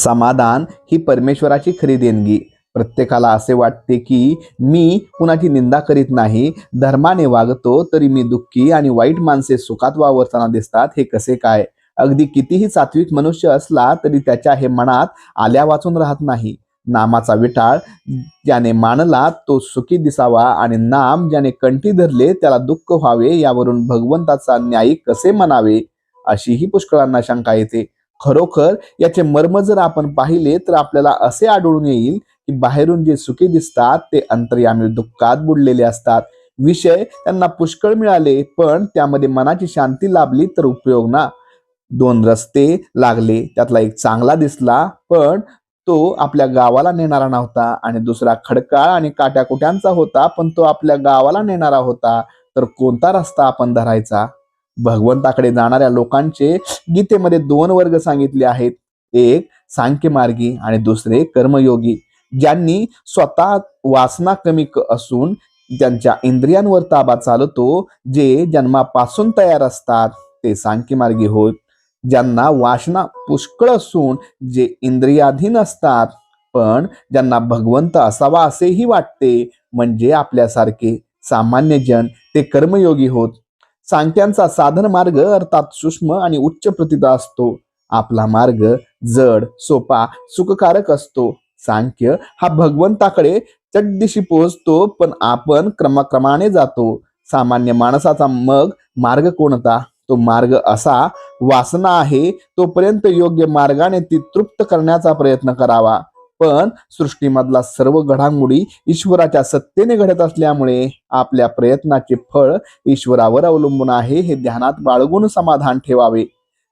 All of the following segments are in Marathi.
समाधान ही परमेश्वराची खरी देणगी। प्रत्येकाला असे वाटते की मी कुणाची निंदा करीत नाही, धर्माने वागतो तरी मी दुःखी आणि वाईट माणसे सुखात वावरताना दिसतात, हे कसे काय? अगदी कितीही सात्विक मनुष्य असला तरी त्याच्या हे मनात आल्या वाचून राहत नाही। नामाचा विटाळ ज्याने मानला तो सुखी दिसावा आणि नाम ज्याने कंठी धरले त्याला दुःख व्हावे, यावरून भगवंताचा न्यायी कसे म्हणावे, अशीही पुष्कळांना शंका येते। खरोखर याचे मर्म जर आपण पाहिले तर आपल्याला असे आढळून येईल की बाहेरून जे सुखी दिसतात ते अंतर्यामी दुःखात बुडलेले असतात। विषय त्यांना पुष्कळ मिळाले पण त्यामध्ये मनाची शांती लाभली तर उपयोग ना। दोन रस्ते लागले, त्यातला एक चांगला दिसला पण तो आपल्या गावाला नेणारा नव्हता आणि दुसरा खडकाळ आणि काट्याकुट्यांचा होता पण तो आपल्या गावाला नेणारा होता, तर कोणता रस्ता आपण धरायचा? भगवंताकडे जाणाऱ्या लोकांचे गीतेमध्ये दोन वर्ग सांगितले आहेत, एक सांख्य मार्गी आणि दुसरे कर्मयोगी। ज्यांनी स्वतः वासना कमी असून त्यांच्या इंद्रियांवर ताबा चालतो, जे जन्मापासून तयार असतात ते सांख्य मार्गी होत। ज्यांना वासना पुष्कळ असून जे इंद्रियाधीन असतात पण ज्यांना भगवंत असावा असेही वाटते, म्हणजे आपल्यासारखे सामान्य जन, ते कर्मयोगी होत। सांख्यांचा साधन मार्ग अर्थात सूक्ष्म आणि उच्च प्रतीचा असतो, आपला मार्ग जड, सोपा, सुखकारक असतो। सांख्य हा भगवंताकडे चटदिशी पोहोचतो पण आपण क्रमाक्रमाने जातो। सामान्य माणसाचा मग मार्ग कोणता? तो मार्ग असा, वासना आहे तोपर्यंत योग्य मार्गाने ती तृप्त करण्याचा प्रयत्न करावा। पण सृष्टीमधला सर्व घडामोडी ईश्वराच्या सत्तेने घडत असल्यामुळे आपल्या प्रयत्नाचे फळ ईश्वरावर अवलंबून आहे, हे ध्यानात बाळगून समाधान ठेवावे।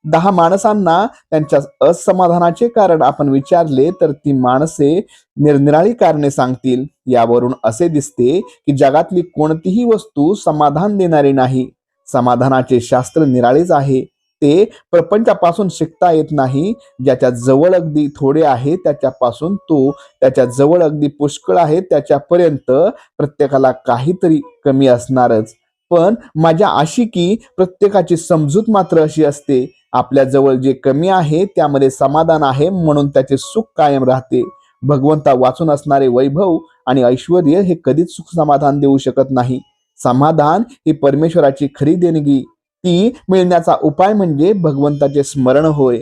10 माणसांना त्यांच्या असमाधानाचे कारण आपण विचारले तर ती माणसे निरनिराळी कारणे सांगतील। यावरून असे दिसते की जगातली कोणतीही वस्तू समाधान देणारी नाही। समाधानाचे शास्त्र निराळेच आहे, ते प्रपंचापासून शिकता येत नाही। ज्याच्या जवळ अगदी थोडे आहे त्याच्यापासून तो त्याच्या जवळ अगदी पुष्कळ आहे त्याच्यापर्यंत प्रत्येकाला काहीतरी कमी असणारच। पण मजा अशी की प्रत्येकाची समजूत मात्र अशी असते, आपल्या जवळ जे कमी आहे त्यामध्ये समाधान आहे म्हणून त्याचे सुख कायम राहते। भगवंता वाचून असणारे वैभव आणि ऐश्वर्य हे कधीच सुख समाधान देऊ शकत नाही। समाधान ही परमेश्वराची खरी देणगी, ती मिळण्याचा उपाय म्हणजे भगवंताचे स्मरण होय।